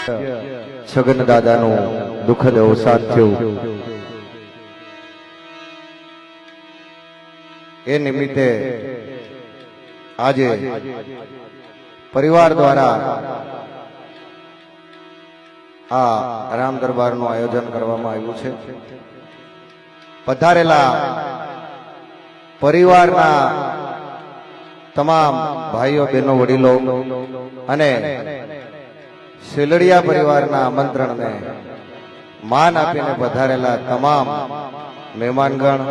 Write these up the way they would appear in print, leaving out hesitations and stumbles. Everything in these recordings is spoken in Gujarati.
છગન દાદાનું દુઃખદ અવસાન થયું એ નિમિત્તે આજે પરિવાર દ્વારા આ રામ દરબારનું આયોજન કરવામાં આવ્યું છે। પધારેલા પરિવારના તમામ ભાઈઓ બહેનો વડીલો અને શેલડિયા પરિવારના આમંત્રણને માન આપીને પધારેલા તમામ મહેમાનગણ,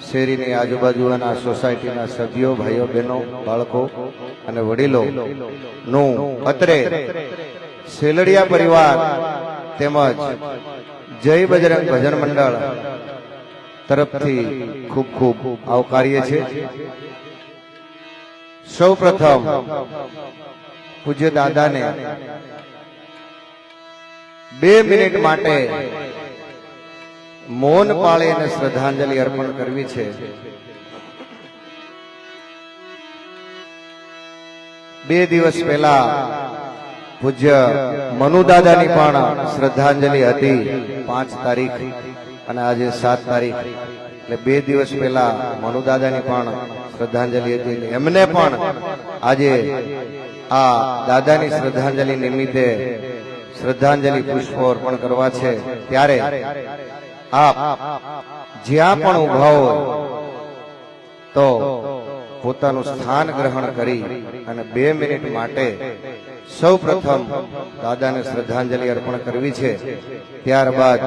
શેરીની આજુબાજુના સોસાયટીના સભ્યો, ભાઈઓ બહેનો, બાળકો અને વડીલો નું અત્રે શેલડિયા પરિવાર તેમજ જય બજરંગ ભજન મંડળ તરફથી ખૂબ ખૂબ આવકારીએ છીએ। સૌ પ્રથમ પૂજ્ય દાદાને 2 મિનિટ માટે મૌન પાળી અને શ્રદ્ધાંજલિ અર્પણ કરવી છે। 2 દિવસ પહેલા પૂજ્ય મનુ દાદાની પણ શ્રદ્ધાંજલિ હતી 5 તારીખ અને આજે 7 તારીખ, એટલે 2 દિવસ પહેલા મનુ દાદાની પણ શ્રદ્ધાંજલિ હતી। એમને પણ આજે આ દાદાની શ્રદ્ધાંજલિ નિમિત્તે શ્રદ્ધાંજલિ પુષ્પો અર્પણ કરવા છે। ત્યારે આપ જ્યાં પણ ઉભા હોય તો પોતાનું સ્થાન ગ્રહણ કરી અને 2 મિનિટ માટે સૌ પ્રથમ દાદાને શ્રદ્ધાંજલિ અર્પણ કરવી છે। ત્યારબાદ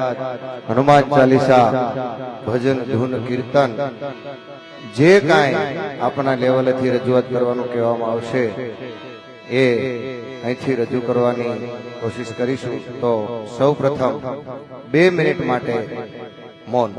હનુમાન ચાલીસા, ભજન, ધૂન, કીર્તન જે કાંઈ આપણા લેવલેથી રજૂઆત કરવાનું કહેવામાં આવશે એ અહીંથી રજૂ કરવાની કોશિશ કરીશું। તો સૌ પ્રથમ 2 મિનિટ માટે મૌન।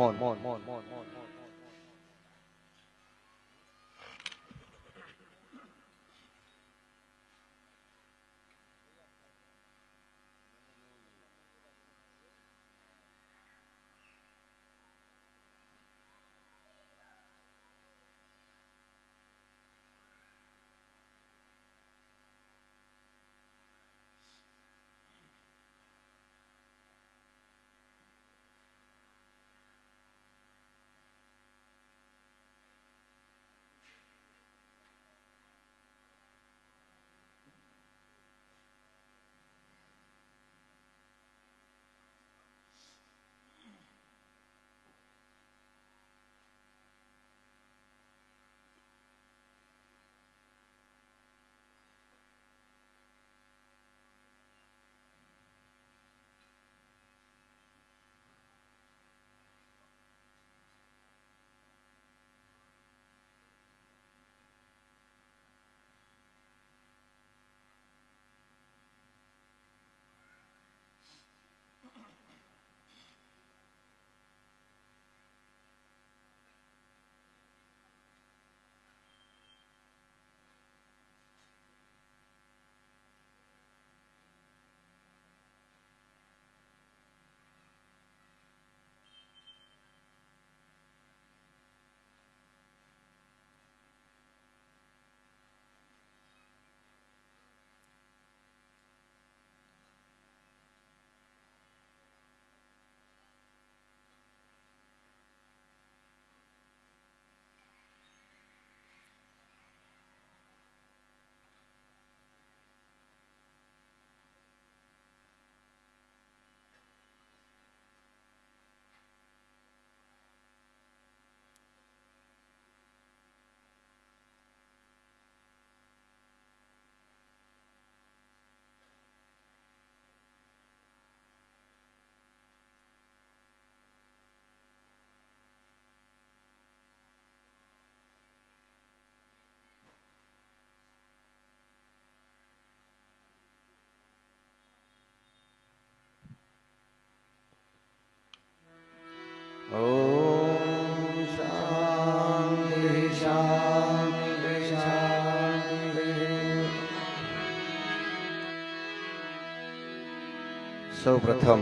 સૌ પ્રથમ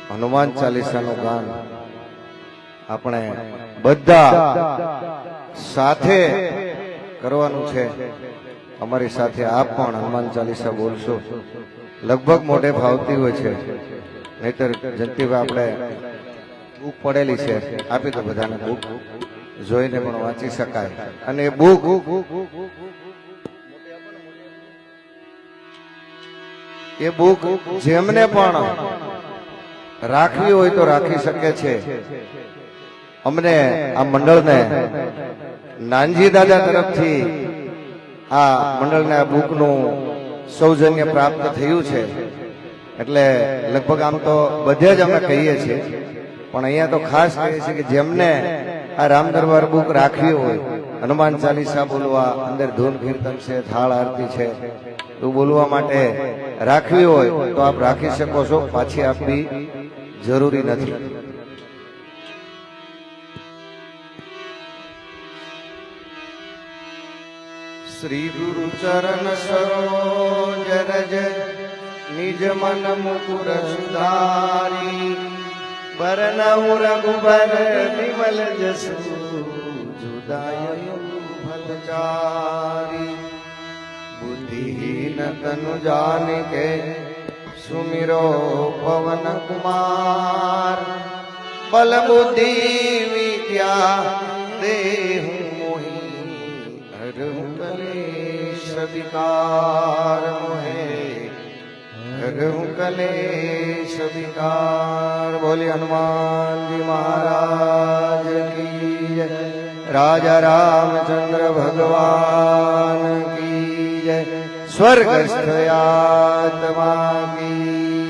હનુમાન ચાલીસાનું ગાન આપણે બધા સાથે કરવાનું છે। અમારી સાથે આપ પણ હનુમાન ચાલીસા બોલશો. લગભગ મોઢે ફાવતી હોય છે, નહીતર જયંતિભાઈ આપણે બુક પડેલી છે, આપી તો બધાને બુક જોઈને પણ વાંચી શકાય. અને એ બુક જેમને પણ રાખવી હોય તો રાખી શકે છે. અમને આ મંડળને નાનજી દાદા તરફથી આ મંડળને આ બુકનું સૌજન્ય પ્રાપ્ત થયું છે. એટલે લગભગ આમ તો બધે જ અમે કહીએ છીએ, પણ અહીંયા તો ખાસ કહીએ છીએ કે જેમને આ રામ દરબાર બુક રાખવી હોય, હનુમાન ચાલીસા બોલવા, અંદર ધૂન કીર્તન છે, થાળ આરતી છે, તો બોલવા માટે રાખવી હોય તો આપ રાખી શકો છો. પાછી આપવી જરૂરી નથી. શ્રી ગુરુ ચરણ સરોજ રજ નિજ મન મુકુર સુધારી, બરનઉ રઘુબર વિમલ જસુ જુદાય ફલચારી. बुद्धिहीन तनु जान के सुमिरो पवन कुमार, बल बुद्धि विद्या देहु मोहि हरहु कलेश विकार मोहे हरहु कलेश विकार. बोले हनुमान जी महाराज की जय. राजा रामचंद्र भगवान की जय. स्वर्गस्थ आत्मा की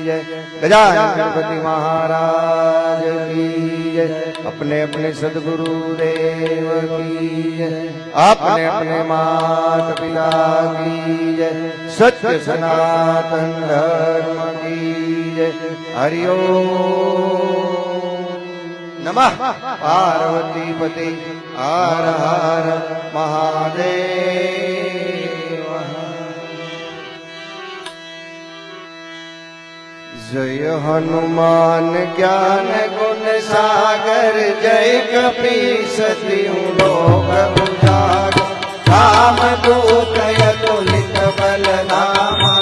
जय. गजानन गणपति महाराज की जय. अपने अपने सदगुरु देव की जय. अपने अपने माता पिता की जय. सत्य सनातन धर्म की जय. हरि ओम नमः पार्वती पति हर हर महादेव. जय हनुमान ज्ञान गुण सागर, जय कपीसति लोक उजागर. राम दूत अतुलित बल धामा,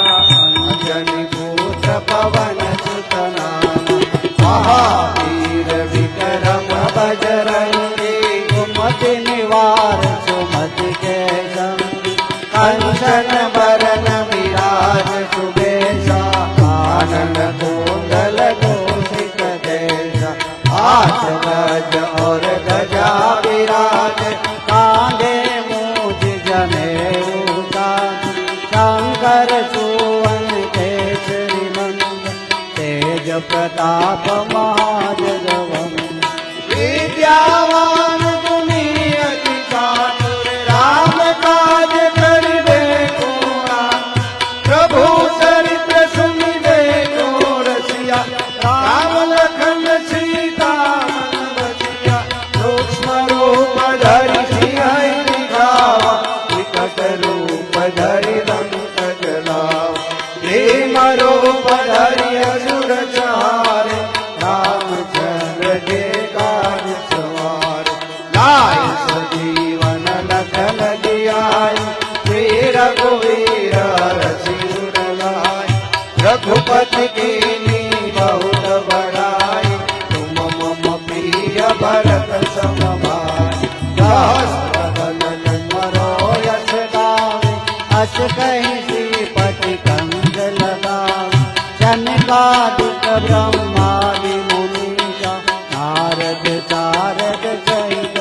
अंजनी पुत्र पवन सुत नामा. महावीर विक्रम बजरंगी, सुमति निवार सुमति के संगी. कंचन बरन विराज सुबेशा, कानन कुंडल कुंसित केशा. हाथ गज और गजा विराज, कांधे मूज जनेऊ साज. शंकर सुवन केसरी नंदन, तेज प्रताप महाजगवंदन. विद्यावान गुणी अति चातुर, राम काज करिबे को राम. प्रभु चरित्र सुनिबे को रसिया, राम लखन सीता मन बसिया. सूक्ष्म रूप धरि सिंह दिखावा, विकट रूप धरि लंक जलावा. भीम रूप धरि असुर संहारे, रामचंद्र के काज सवारे. लाय सजीवन लखन जियाय, श्री रघुवीर रसिर लाय. रघुपति कीन्ही बहुत बड़ाई, तुम मम प्रिय भरत सम भाई. सहस्र बदन मरो यश गावे, अस कहि श्रीपति कंठ लगावे. जनकादिक ब्रह्मादि मुनीसा, नारद सारद सहित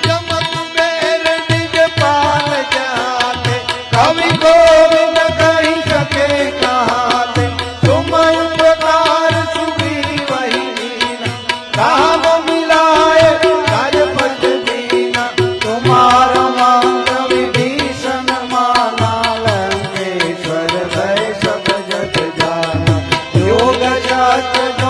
जम कुबेर निज पाल जाते. कवि गोविंद कहि सके कहाते, तुम उपकार सुग्रीव ही कीन्हा. राम मिलाए राजपद दीना, तुम्हारा मंत्र विभीषण माना. लंकेश्वर भय सब जग जाना, योग शास्त्र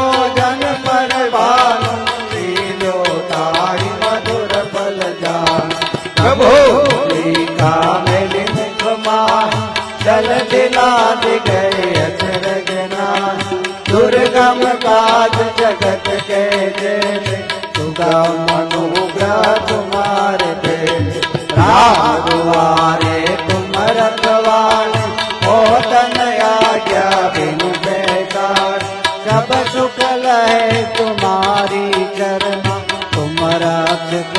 सब सुख लहे तुम्हारी चरणा, तुम रक्षक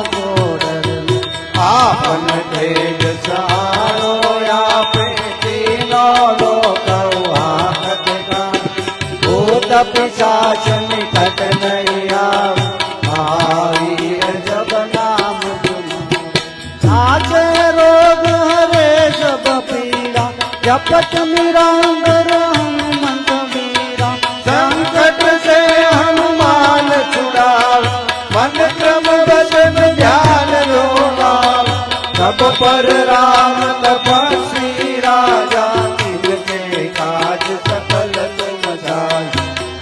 मोड़ल। आपन तेज सारो आपे तीनों लोक हाथ का, भूत पिशाच निकट नहीं आवे, महावीर जब नाम सुनो। नाचे रोग हरे सब पीड़ा, जपत निरंतर हनुमंत वीरा। संकट से हनुमान छुड़ावे, मन क्रम वचन ध्यान रोगावे। सब पर राम तपस्वी राजा, तिनके काज सकल तुम जाय।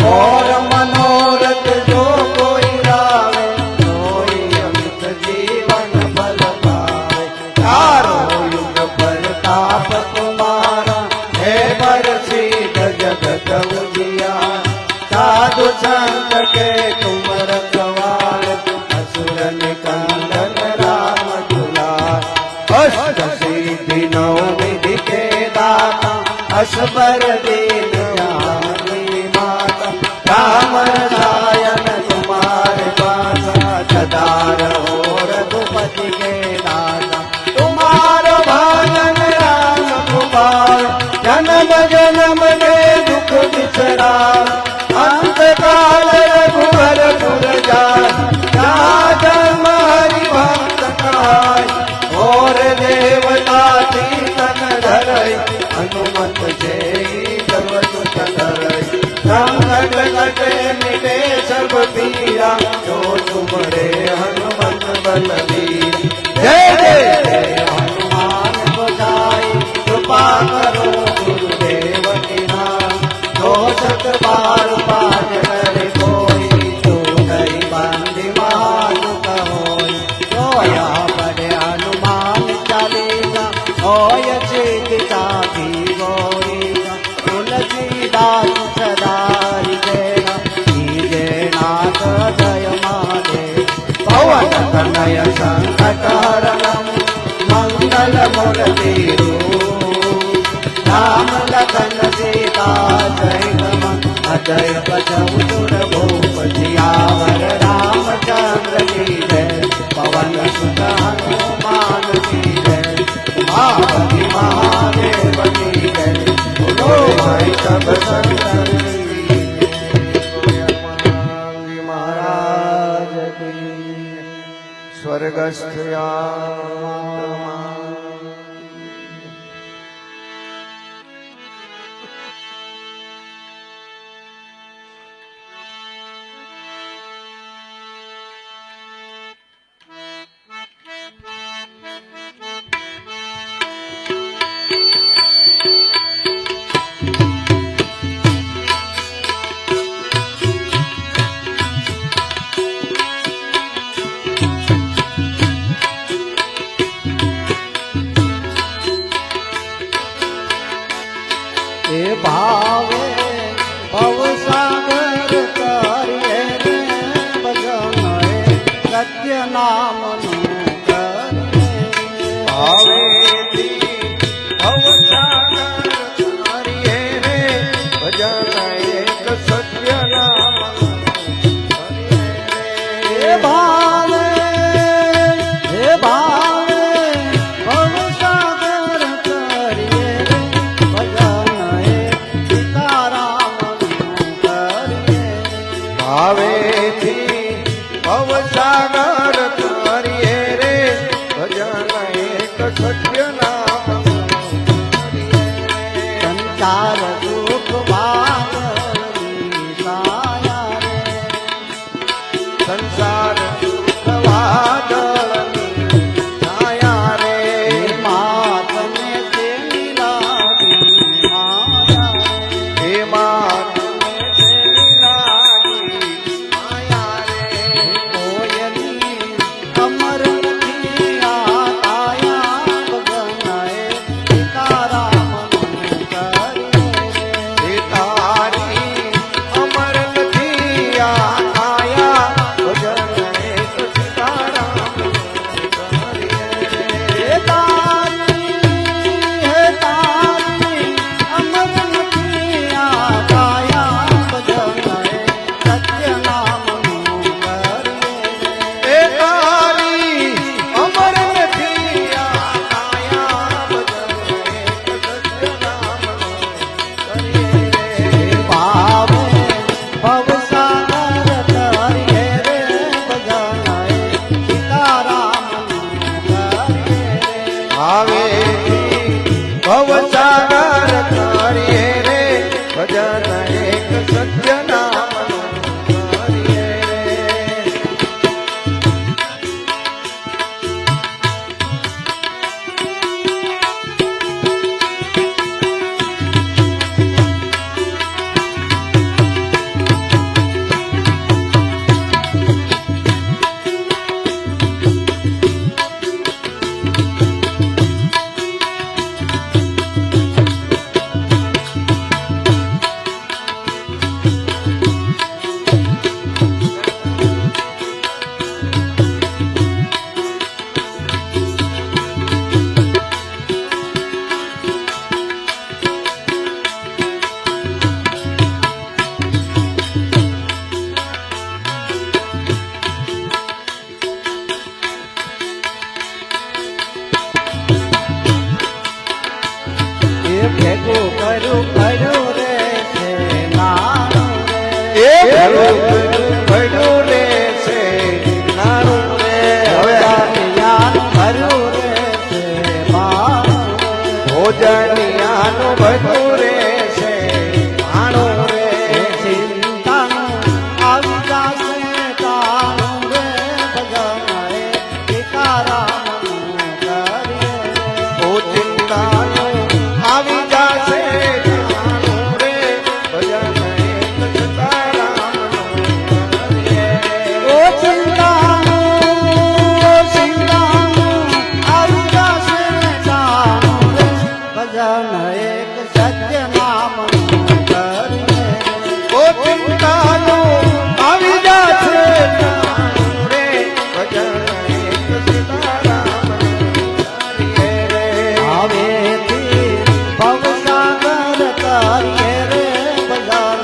और मनोरथ जो कोई लावे, सोई अमित जीवन फल पावे। चारों युग प्रताप तुम्हारा, है प्रसिद्ध जगत उजियार। साधु संत के तुम रखवारे, असुर निकंदन राम दुलार। अष्ट सिद्धि नौ निधि के दाता, असबर दीन जानी माता। राम रसायन तुम्हारे पासा, सदा रहो रघुपति के दाता। तुम्हारो भजन राम कुमार, जन्म जन्म के दुख बिसरा। अंत काल रघुवर पुर जाय, जहाँ जन्म हरि भक्त कहाय। और देवता तीर्थन धरई, हनुमत जय जब सुख धरई। संकट कटे मिटे सब पीरा, जो तुमरे हनुमत बलवीर। जय जय हनुमान गोसाई कृपा करो गुरुदेव की नाम। जो सत बार पाठ करे कोई, तो कई बंदी महान होई। रोया पड़े हनुमान चालीसा, होय चिंता की गोरीसा। तुलसीदास सदा हृदय, कीजे नाथ जय माधे। पवन तनय संकट हरणं, मंगल मूर्ति रूप, राम लखन सीता जय गमन। अजय बचन सुर भूप, सियावर रामचंद्र की जय। पवन सुत हनुमान की जय, महाबली महादेव की जय। बोलो भाई सब संतन महाराज की। स्वर्गस्थ भावे भव सागर तारिये रे, भजन है सत्य नाम नु करिये। भावे भव सागर तारिये रे, भजन एक सत्य नाम हरिये रे। हे भावे भव सागर तारिये रे, भजन है सीताराम नु करिये। भावे भव सागर तारिये रे, भजन एक सत्य नाम हरिये रे। संसार दुख भागनी साया रे, संसार दुख वादळनी छाया रे। मात ने से मिलावी माया रे। हे मात में से लागी माया रे। कोयली कमर किया काया, भजन है सीताराम नु करिये रे। હરું ભર્યું રે છે નાનું રે હવે ભોજનિયાનું ભર્યું રહેશે માનું રે. ભોજનિયાનું ભર્યું રે છે માનું રે ચિંતાનું આવી જાશે તાનું રે ભજન સીતારામનું કરીએ રે. ઓ ચિંતાનું આવી જાશે નાનું રે ભજન એક સીતારામનું કરીએ. ઓ ચિંતાનું આવી જાશે તાનું રે ભજન એક સત્ય નામનું કરીએ રે. ઓ ચિંતાનું આવી જાશે નાનું રે ભજન એક સીતારામનું કરીએ રે. હવેથી ભવસાગર કરીએ રે ભજન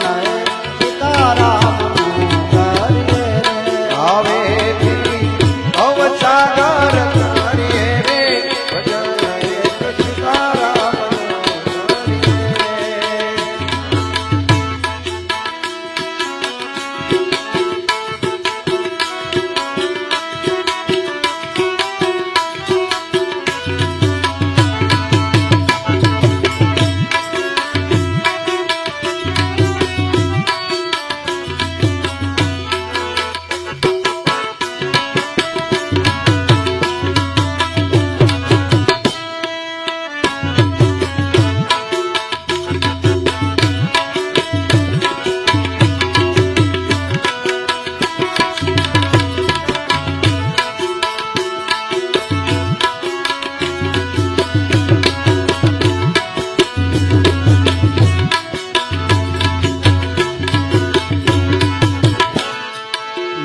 સીતારામનું કરીએ રે. હવેથી અવસાગર કરીએ રે ભજન એક સીતારામનું કરીએ રે.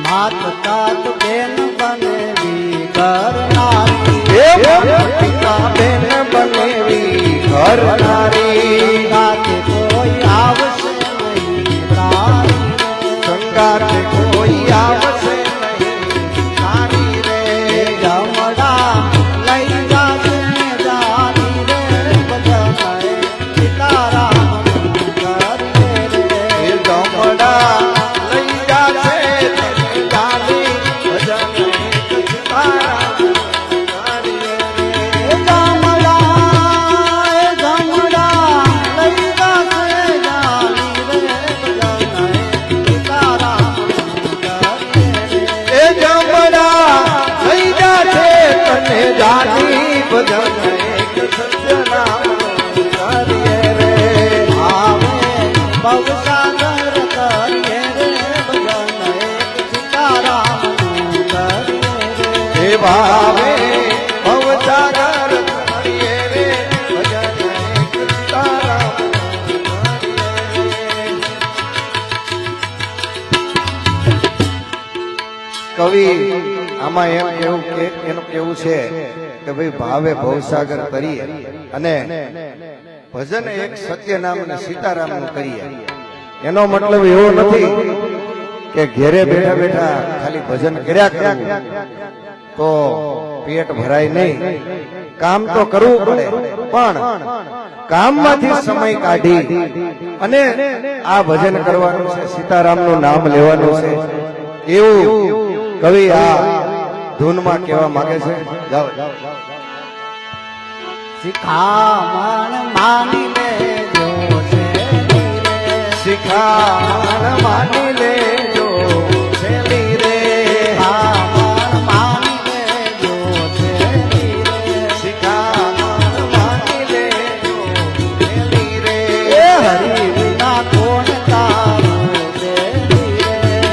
માત તાત બેન બનેવી કરનારી હે પિતા બેન બનેવી ઘરનારી સાથે કોઈ આવશે નહીં પ્રાણી રે. સંગાતે કોઈ આવશે નહીં સારી રે જમડા લઈ જાશે જાની રે ભજન સીતારામનું કરીએ રે. એ જમડા લઈ જાશે તને જાની ભજન એક સીતારામનું કરીએ રે. એ જમડા લઈ જાશે જાની રે ભજન સીતારામનું કરીએ રે. એ જમડા લઈ જાશે તને જાની ભજન એક સત્યનામનું કરીએ રે. આવે ભવસાગર કરીએ રે ભજન એક સીતારામનું કરીએ રે. હે ભાવે ભવસાગર કરીએ રે ભજન એક સીતારામનું કરીએ રે. કવિ આમાં એમ કેવું કે એનું કેવું છે કે ભાઈ ભાવે ભવસાગર કરીએ અને ભજન એક સત્યનામ અને સીતારામનું કરીએ. એનો મતલબ એવો નથી કે ઘેરે બેઠા બેઠા ખાલી ભજન કર્યા કરવું તો પેટ ભરાય નહીં. કામ તો કરવું પડે પણ કામમાંથી સમય કાઢી અને આ ભજન કરવાનું છે, સીતારામનું નામ લેવાનું છે એવું કવિ આ ધૂનમાં કહેવા માંગે છે. જાઓ શિખામણ માની લેજો છે રે. શિખામણ માની લેજો છેલી રે. શિખામણ માની લેજો છે રે. શિખામણ માની લેજો છેલી રે. એ હરિ વિના કોણ તારું છે રે.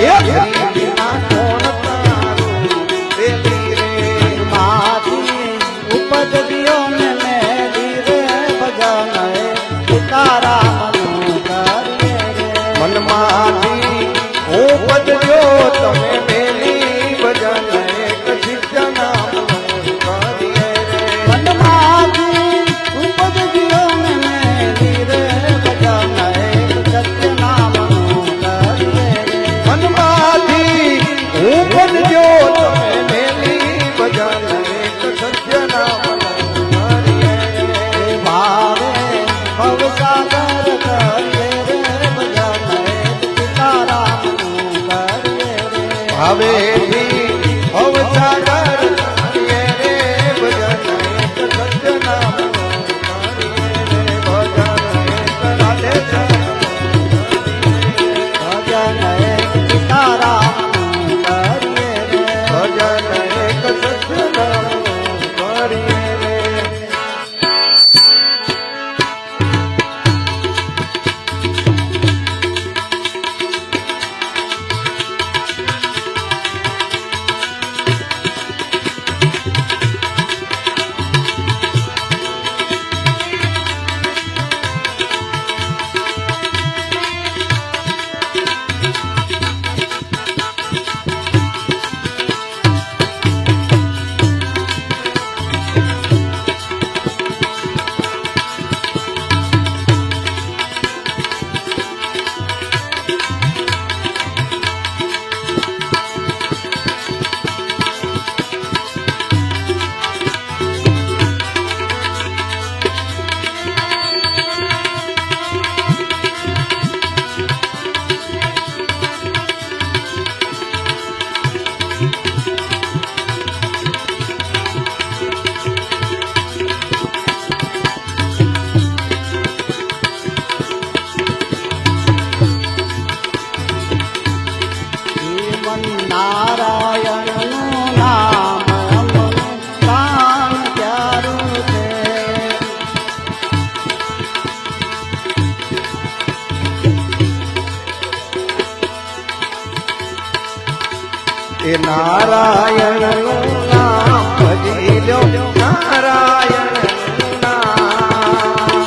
એ હરી વિના કોણ તારું છેલી રે. માંથી ઉપજ્યો ને મેલી રે ભજન સીતારામનું કરીએ રે. મનમાંથી એ નારાયણનું નામ ભજી લો નારાયણનું નામ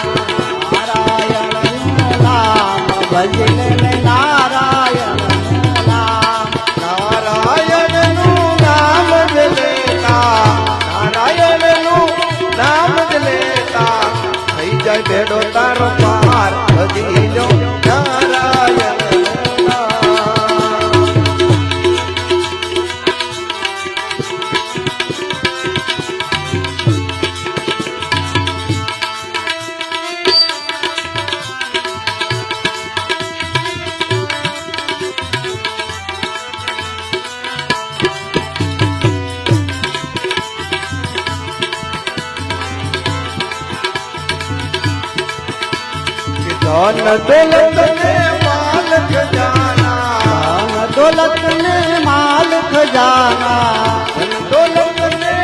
નારાયણનું નામ ભજને નારાયણનું નામ નારાયણનું નામ જ લેતા નારાયણનું નામ જ લેતા થઈ જાય બેડો તારો પાર ભજી લો નારાયણનું નામ ધન દોલત ને માલ ખજાના દોલત ને માલ ખજાના ધન દોલત ને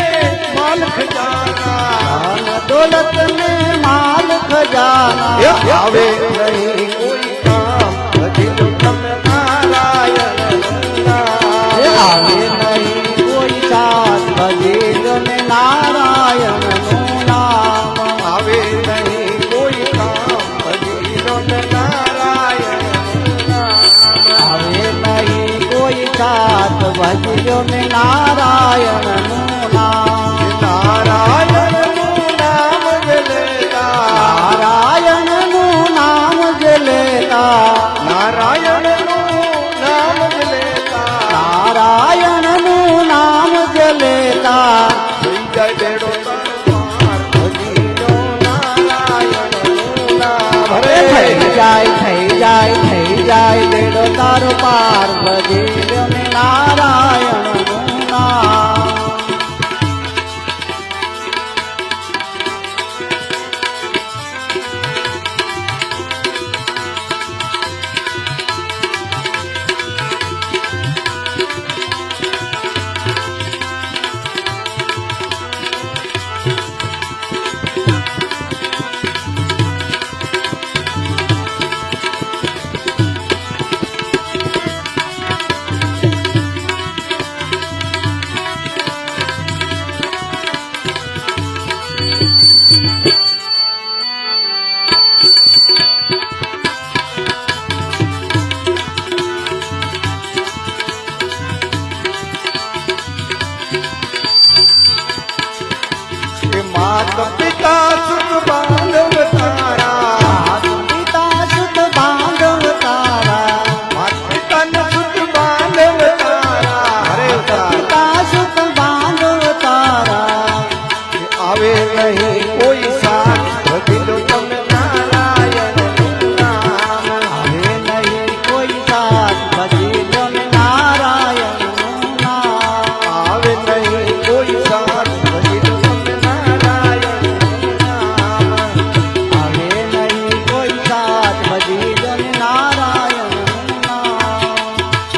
માલ ખજાના દોલત ને માલ ખજાના આવે નહીં કોઈ કામ ભજી લો તમે નારાયણનું નામ આવે નહીં કોઈ સાથ ભજે ને નારાયણનું નામ આવે નહીં કોઈ કામ ભજી લો ને નારાયણનું નામ આવે નહીં કોઈ સાથ ભજ્યો ને નારાયણનું નામ નારાયણનું નામ જ લેતા નારાયણનું નામ જ લેતા નારાયણનું નામ જ લેતા નારાયણનું નામ જ લેતા થઈ જાય બેડો તારો પાર ભજી લો નારાયણનું નામ અરે થઈ જાય બેડો તારો પાર ભજ્યો ને નારાયણનું નામ કે માત પિતા સુખ બાંધવ તારા પિતા સુત બાંધવ તારા માત પિતાને સુખ બાંધવ તારા હરે તારા પિતા સુત બાંધવ તારા આવે નહીં કોઈ સાથ ભજી લો તમે નારાયણનું નામ આવે નહીં કોઈ સાથ ભજ્યો ને નારાયણનું નામ આવે નહીં કોઈ સાથ ભજી લો તમે નારાયણનું નામ આવે નહીં કોઈ સાથ ભજ્યો ને નારાયણનું નામ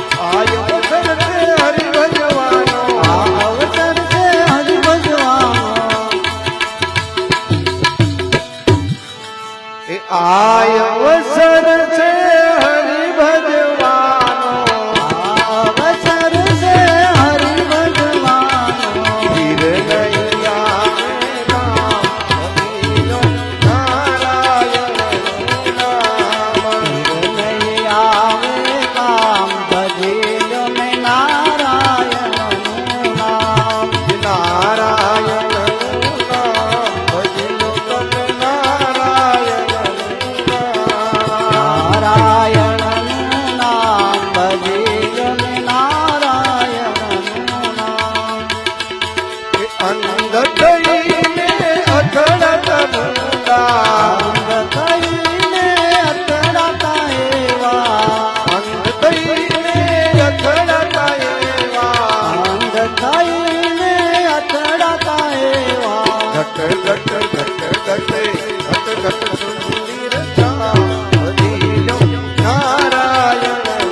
આય વસન છે હરિ ભજવાનો આ અવસર છે હરિ ભજવાનો એ આય અવસર છે હરિ ભજવાનો અવસર છે હરિ ભજવાનો ધીર નહીં આવે નામ ભજી લો નારાયણનું નામ નહીં આવે કામ ભજ્યો ને નારાયણનું નામ નારાયણનું નામ ભજી લો તમે નારાયણનું નામ નારાયણનું નામ ભજ્યો ને નારાયણનું નામ કે અંધ થઈને અથડત ભૂંડા અંગ થઈને અથડાતા એવા અંધ થઈને અથડત એવા અંગ થઈને અથડાતા એવા ઘટ ઘટ ઘટ ઘટ ઘટ ઘટ સુંદર ચામ ભજી લો નારાયણનું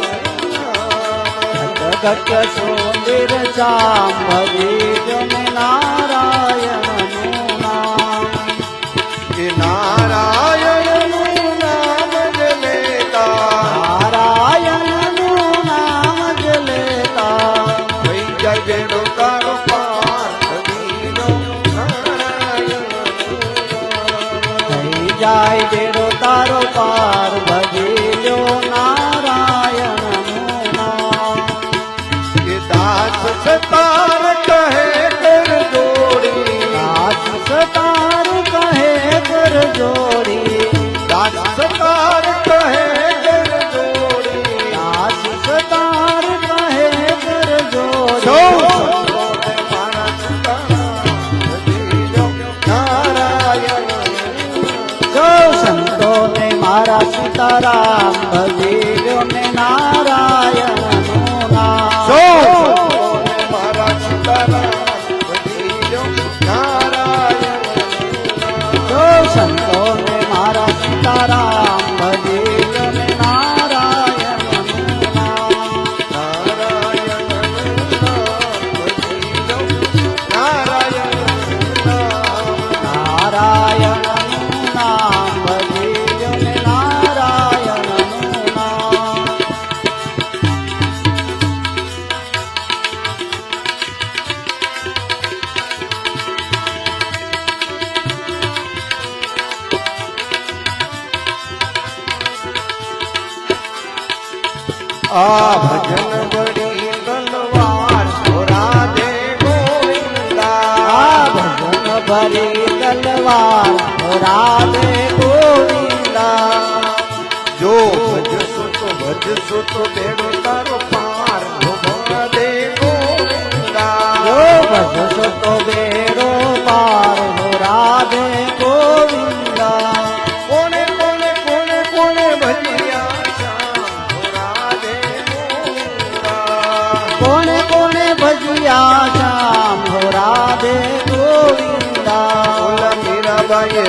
નામ ઘટ સુંદર ચામ ભજ્યો ને નારાયણનું નામ કે નારાયણનું નામ જ લેતા નારાયણનું નામ જ લેતા થઈ સીતારામ ભજીલો ને નારાયણનું નામ મારા સીતારામ ભજીલો નારાયણ જો સંતોને મારા સીતારામ ભજીલો ને નારાયણનું નામ નારાયણનું નામ ભજીલો ને નારાયણનું નામ આ ભજન બડી તલવાર રાધે ગોવિંદા આ ભજન ભરી તલવાર રાધે ગોવિંદા જો ભજશું તો બેડો તારો પાર રાધે ગોવિંદા જો ભજશો તો બેડો પાર હો રાધે ગોવિંદા કોને કોને કોને કોને ભજ્યા શ્યામ રાધે ગોવિંદા કોને કોને ભજ્યા શ્યામ હો રાધે ગોવિંદા ઓલા મીરાબાઈએ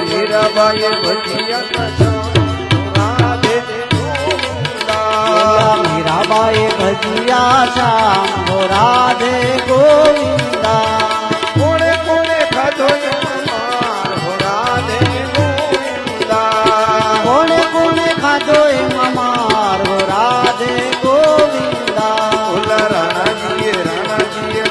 ભજ્યા શ્યામ રાધે ગોવિંદા મીરાબાએ ભજ્યા શ્યામ હો રાધે ગોવિંદા કોણે કોણે ખાધો માર હો રાધે ગોવિંદા કોને કોને ખાધો એમ માર હો રાધે ગોવિંદા ઓલા રાણાજીએ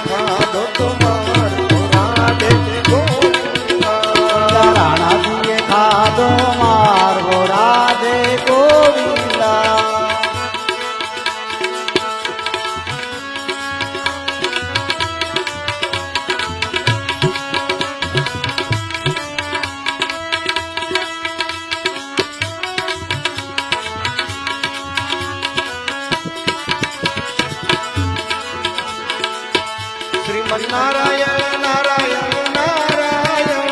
ખાધો તો માર હો રાધે ગોવિંદા રાણાજીએ ખાધો માર હો રાધે ગોવિંદા શ્રીમન નારાયણ નારાયણ નારાયણ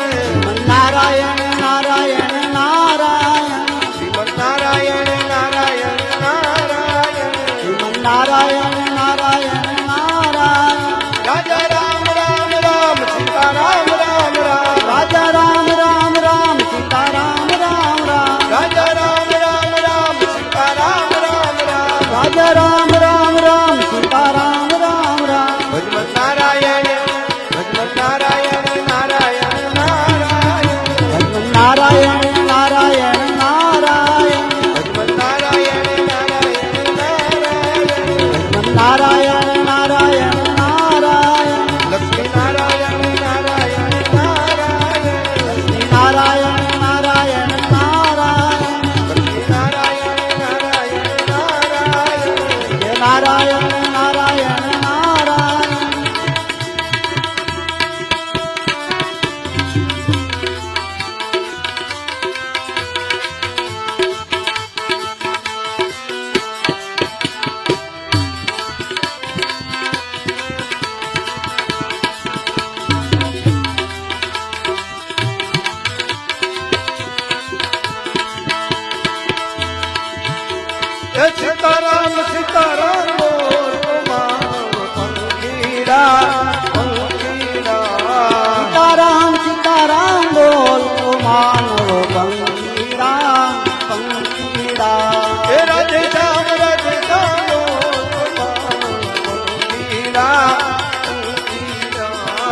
નારાયણ નારાયણ નારાયણ શ્રીમન નારાયણ નારાયણ નારાયણ શ્રીમન નારાયણ નારાયણ નારાયણ રાજા રામ રામ રામ સીતારામ રામ રામ રાજા રામ રામ રામ સીતારામ રામ રામ રાજા રામ રામ રામ સીતારામ રામ રામ રાજા રામ રામ રામ સીતારામ રામ રામ ભજમન નારાયણ નારાયણ નારાયણ ભજન નારાયણ નારાયણ નારાયણ ભજમન નારાયણ નારાયણ નારાયણ ભજન નારાયણ નારાયણ નારાયણ લક્ષ્મી નારાયણ નારાયણ નારાયણ નારાયણ નારાયણ નારાયણ લક્ષ્મી નારાયણ નારાયણ નારાયણ જય નારાયણ નારાયણ નારાયણ સીતારામ સીતારામ બોલ માવ પંખીડા પંખીડા સીતારામ સીતારામ બોલ ઓ માનવ પંખીડા પંખીડા હે રાધે શ્યામ બોલ માવ પંખીડા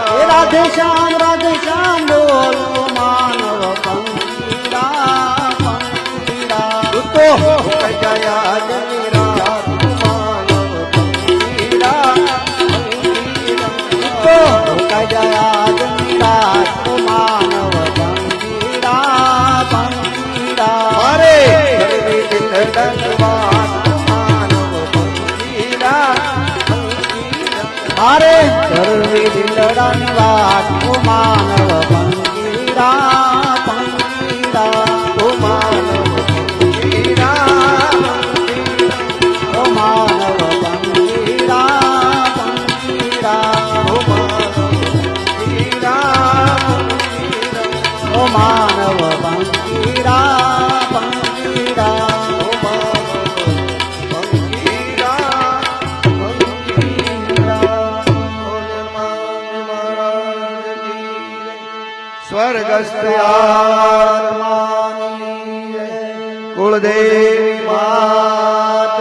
હે રાધે શ્યામ બોલ ઓ માનવ પંખીડા પંખીડા તો કયા જની રાત માનવ પંખીડા તો કજયા જમીરાત ઓ માનવ પંખીડા પંખીડા મારે સર્વે દિલ દંડવાત માનવ પંખીડા મારે સર્વે દિલડાની વાત ઓ માનવ પંખીડા પંખીડા ઓ માનવ પંખીડા ઓ માનવ પંખીડા પંખીડા ઓ માનવ પંખીડા ઓ માનવ પંખીડા પંખીડા ઓ માનવ સ્વસ્થ આત્મા આત્માની જય. કુળદેવી માત